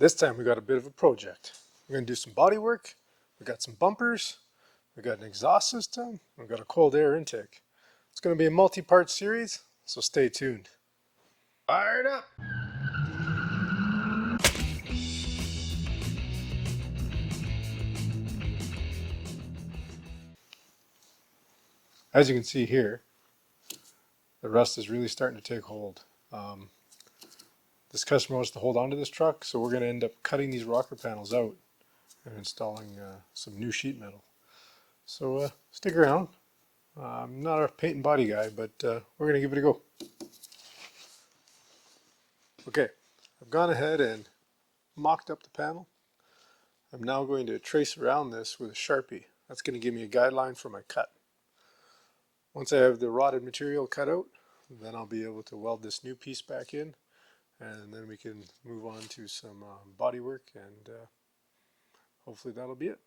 This time we got a bit of a project. We're going to do some body work. We got some bumpers. We got an exhaust system. We've got a cold air intake. It's going to be a multi-part series, so stay tuned. Fired up! As you can see here, the rust is really starting to take hold. This customer wants to hold on to this truck, so we're going to end up cutting these rocker panels out and installing some new sheet metal. So stick around. I'm not a paint and body guy, but we're going to give it a go. Okay, I've gone ahead and mocked up the panel. I'm now going to trace around this with a Sharpie. That's going to give me a guideline for my cut. Once I have the rotted material cut out, then I'll be able to weld this new piece back in, and then we can move on to some body work, and hopefully that'll be it.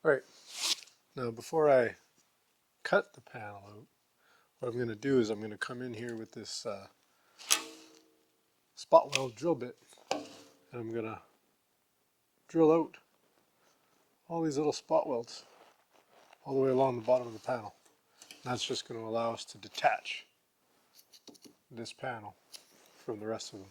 Alright, now before I cut the panel out, what I'm going to do is I'm going to come in here with this spot weld drill bit, and I'm going to drill out all these little spot welds all the way along the bottom of the panel. And that's just going to allow us to detach this panel from the rest of them.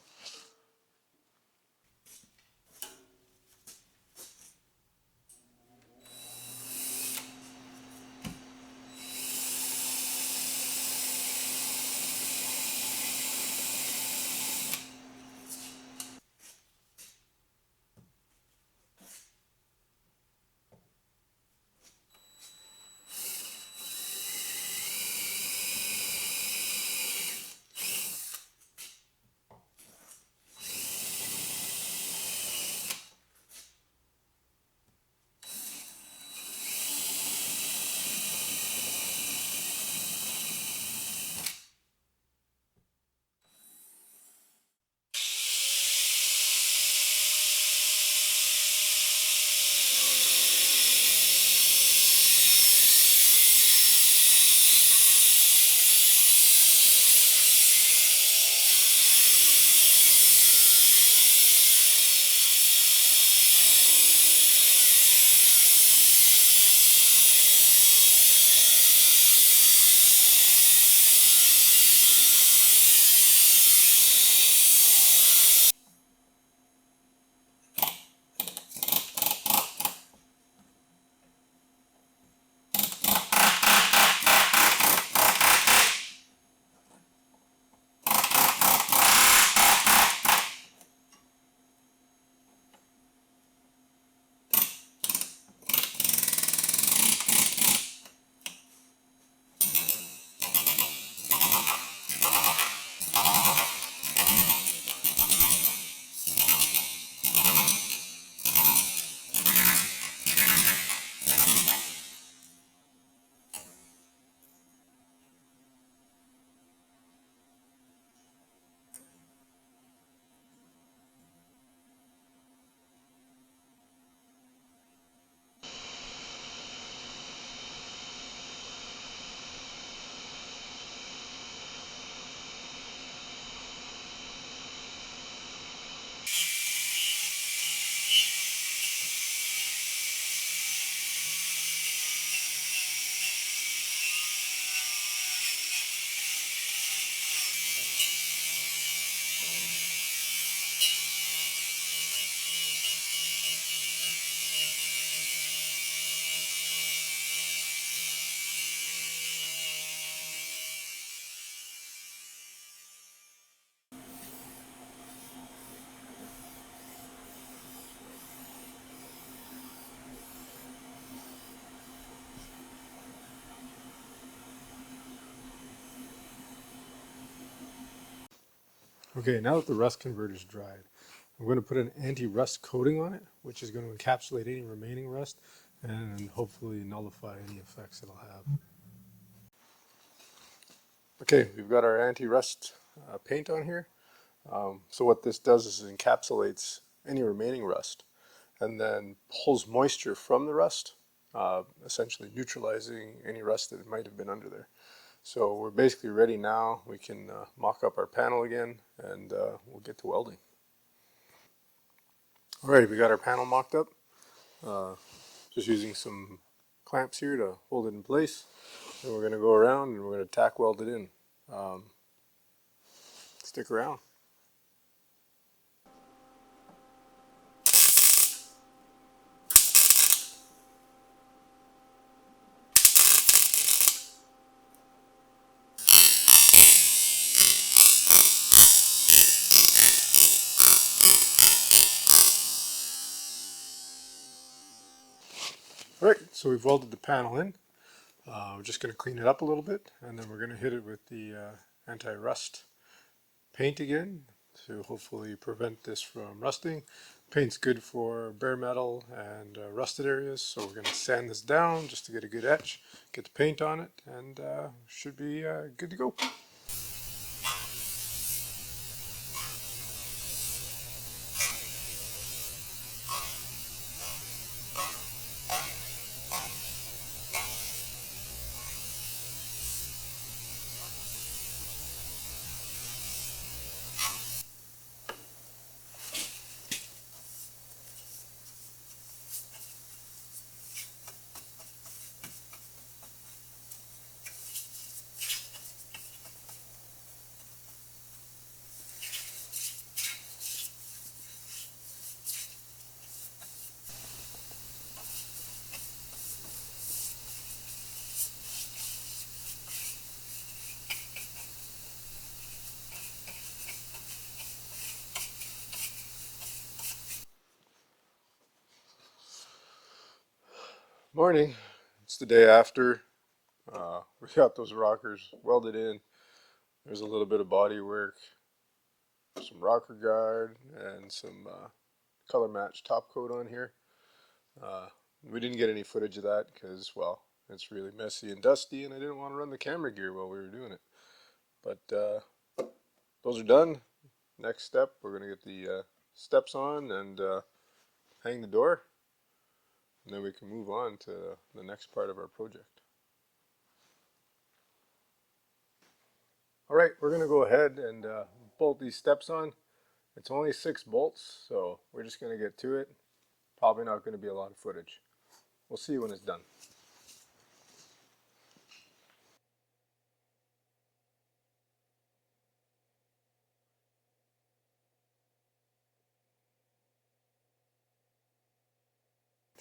Okay, now that the rust converter's dried, I'm going to put an anti-rust coating on it, which is going to encapsulate any remaining rust and hopefully nullify any effects it'll have. Okay, we've got our anti-rust paint on here. So what this does is it encapsulates any remaining rust and then pulls moisture from the rust, essentially neutralizing any rust that might have been under there. So we're basically ready now. We can mock up our panel again and we'll get to welding. Alright, we got our panel mocked up. Just using some clamps here to hold it in place. Then we're going to go around and we're going to tack weld it in. Stick around. Alright, so we've welded the panel in. We're just going to clean it up a little bit and then we're going to hit it with the anti-rust paint again to hopefully prevent this from rusting. Paint's good for bare metal and rusted areas, so we're going to sand this down just to get a good etch, get the paint on it, and should be good to go. Morning. It's the day after. We got those rockers welded in. There's a little bit of body work, some rocker guard, and some color match top coat on here. Uh, we didn't get any footage of that because, well, it's really messy and dusty and I didn't want to run the camera gear while we were doing it. But those are done. Next step, we're going to get the steps on and hang the door. And then we can move on to the next part of our project. Alright, we're going to go ahead and bolt these steps on. It's only 6 bolts, so we're just going to get to it. Probably not going to be a lot of footage. We'll see you when it's done.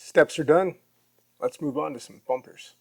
Steps are done. Let's move on to some bumpers.